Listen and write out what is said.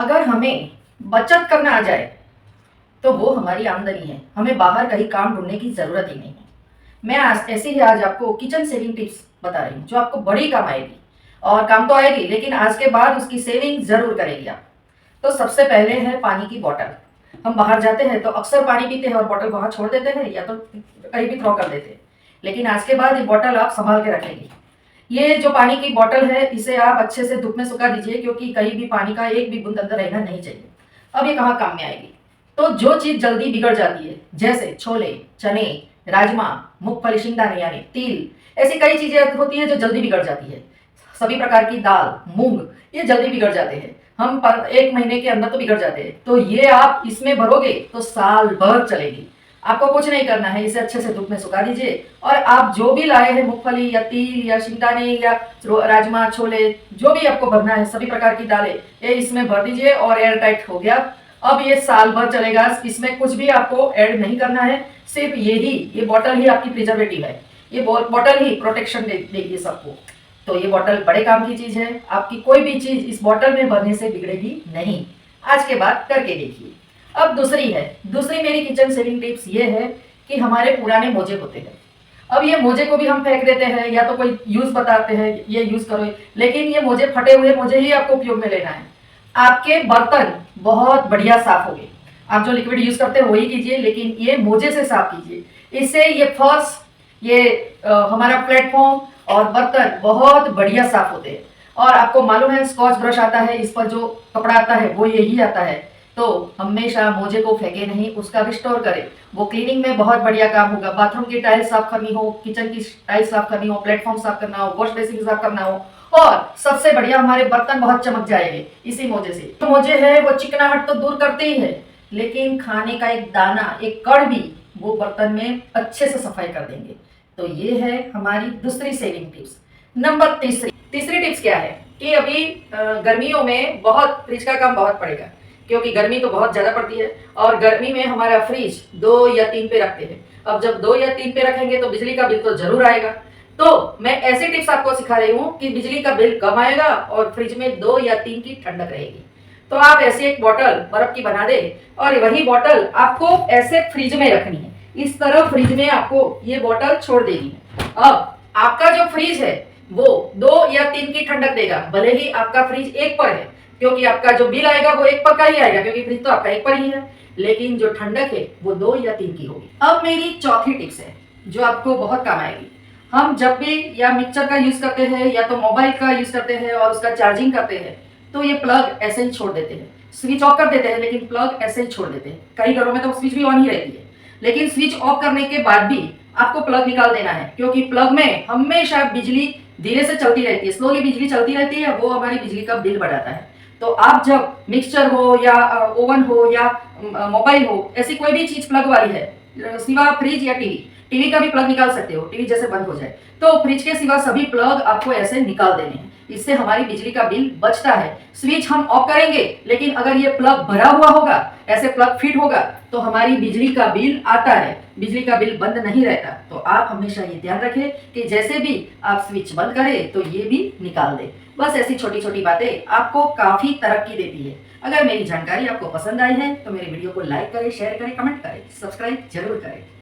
अगर हमें बचत करना आ जाए तो वो हमारी आमदनी है। हमें बाहर कहीं काम ढूंढने की जरूरत ही नहीं है। मैं आज ऐसे ही आज आपको किचन सेविंग टिप्स बता रही हूँ जो आपको बड़ी काम आएगी। और काम तो आएगी लेकिन आज के बाद उसकी सेविंग जरूर करेगी आप। तो सबसे पहले है पानी की बॉटल। हम बाहर जाते हैं तो अक्सर पानी पीते हैं और बॉटल वहां छोड़ देते हैं या तो कहीं भी थ्रो कर देते हैं। लेकिन आज के बाद ये बॉटल आप संभाल के रखेंगे। ये जो पानी की बॉटल है इसे आप अच्छे से धूप में सुखा दीजिए क्योंकि कहीं भी पानी का एक भी बूंद अंदर रहना नहीं चाहिए। अब ये कहाँ काम में आएगी? तो जो चीज जल्दी बिगड़ जाती है जैसे छोले, चने, राजमा, मूंगफली, शिंगदाने यानी तिल, ऐसी कई चीजें होती है जो जल्दी बिगड़ जाती है। सभी प्रकार की दाल, मूंग, ये जल्दी बिगड़ जाते हैं। हम पर एक महीने के अंदर तो बिगड़ जाते हैं। तो ये आप इसमें भरोगे तो साल भर चलेगी। आपको कुछ नहीं करना है, इसे अच्छे से धूप में सुखा दीजिए और आप जो भी लाए हैं मूंगफली या तिल या शिंगदाने या राजमा, छोले, जो भी आपको भरना है सभी प्रकार की दालें ये इसमें भर दीजिए और एयर टाइट हो गया। अब ये साल भर चलेगा। इसमें कुछ भी आपको ऐड नहीं करना है, सिर्फ ये बॉटल ही आपकी प्रिजर्वेटिव है। ये बॉटल ही प्रोटेक्शन देगी सबको। तो ये बॉटल बड़े काम की चीज है। आपकी कोई भी चीज इस बॉटल में भरने से बिगड़ेगी नहीं। आज के बाद करके देखिए। अब दूसरी मेरी किचन सेविंग टिप्स ये है कि हमारे पुराने मोजे होते हैं। अब ये मोजे को भी हम फेंक देते हैं या तो कोई यूज बताते हैं ये यूज करो, लेकिन ये मोजे फटे हुए मोजे ही आपको उपयोग में लेना है। आपके बर्तन बहुत बढ़िया साफ हो गए। आप जो लिक्विड यूज करते हैं वही कीजिए, लेकिन ये मोजे से साफ कीजिए। इससे ये फर्श, ये हमारा प्लेटफॉर्म और बर्तन बहुत बढ़िया साफ होते हैं। और आपको मालूम है स्कॉच ब्रश आता है, इस पर जो कपड़ा आता है वो यही आता है। तो हमेशा मोजे को फेंके नहीं, उसका रिस्टोर करें। वो क्लीनिंग में बहुत बढ़िया काम होगा। बाथरूम की टाइल्स साफ करनी हो, किचन की टाइल्स साफ करनी हो, प्लेटफॉर्म साफ करना हो, वॉश बेसिन साफ करना हो, और सबसे बढ़िया हमारे बर्तन बहुत चमक जाएंगे इसी मोजे से। तो मोजे है वो चिकनाहट तो दूर करते ही है, लेकिन खाने का एक दाना, एक कण भी वो बर्तन में अच्छे से सफाई कर देंगे। तो ये है हमारी दूसरी सेविंग टिप्स। नंबर तीसरी टिप्स क्या है कि अभी गर्मियों में बहुत फ्रिज का काम बहुत पड़ेगा क्योंकि गर्मी तो बहुत ज्यादा पड़ती है और गर्मी में हमारा फ्रिज 2 या 3 पे रखते हैं। अब जब 2 या 3 पे रखेंगे तो बिजली का बिल तो जरूर आएगा। तो मैं ऐसे टिप्स आपको सिखा रही हूँ कि बिजली का बिल कम आएगा और फ्रिज में 2 या 3 की ठंडक रहेगी। तो आप ऐसे एक बॉटल बर्फ की बना दे और वही बॉटल आपको ऐसे फ्रिज में रखनी है। इस तरह फ्रिज में आपको ये बॉटल छोड़ देनी है। अब आपका जो फ्रिज है वो 2 या 3 की ठंडक देगा, भले ही आपका फ्रिज 1 पर है, क्योंकि आपका जो बिल आएगा वो 1 पर का ही आएगा क्योंकि फ्रिज तो आपका 1 पर ही है, लेकिन जो ठंडक है वो 2 या 3 की होगी। अब मेरी चौथी टिप्स है जो आपको बहुत काम आएगी। हम जब भी या मिक्सचर का यूज करते हैं या तो मोबाइल का यूज करते हैं और उसका चार्जिंग करते हैं तो ये प्लग ऐसे ही छोड़ देते हैं। स्विच ऑफ कर देते हैं लेकिन प्लग ऐसे ही छोड़ देते हैं। कई घरों में तो स्विच भी ऑन ही रहती है, लेकिन स्विच ऑफ करने के बाद भी आपको प्लग निकाल देना है क्योंकि प्लग में हमेशा बिजली धीरे से चलती रहती है, स्लोली बिजली चलती रहती है, वो हमारी बिजली का बिल बढ़ाता है। तो आप जब मिक्सचर हो या ओवन हो या मोबाइल हो, ऐसी कोई भी चीज प्लग वाली है, सिवा फ्रिज या टीवी का भी प्लग निकाल सकते हो, टीवी जैसे बंद हो जाए तो फ्रिज के सिवा सभी प्लग आपको ऐसे निकाल देने हैं। इससे हमारी बिजली का बिल बचता है। स्विच हम ऑफ करेंगे लेकिन अगर ये प्लग भरा हुआ होगा, ऐसे प्लग फिट होगा, तो हमारी बिजली का बिल आता है, बिजली का बिल बंद नहीं रहता। तो आप हमेशा ये ध्यान रखें कि जैसे भी आप स्विच बंद करें तो ये भी निकाल दे। बस ऐसी छोटी छोटी बातें आपको काफी तरक्की देती है। अगर मेरी जानकारी आपको पसंद आई है तो मेरे वीडियो को लाइक करें, शेयर करें, कमेंट करें, सब्सक्राइब जरूर करें।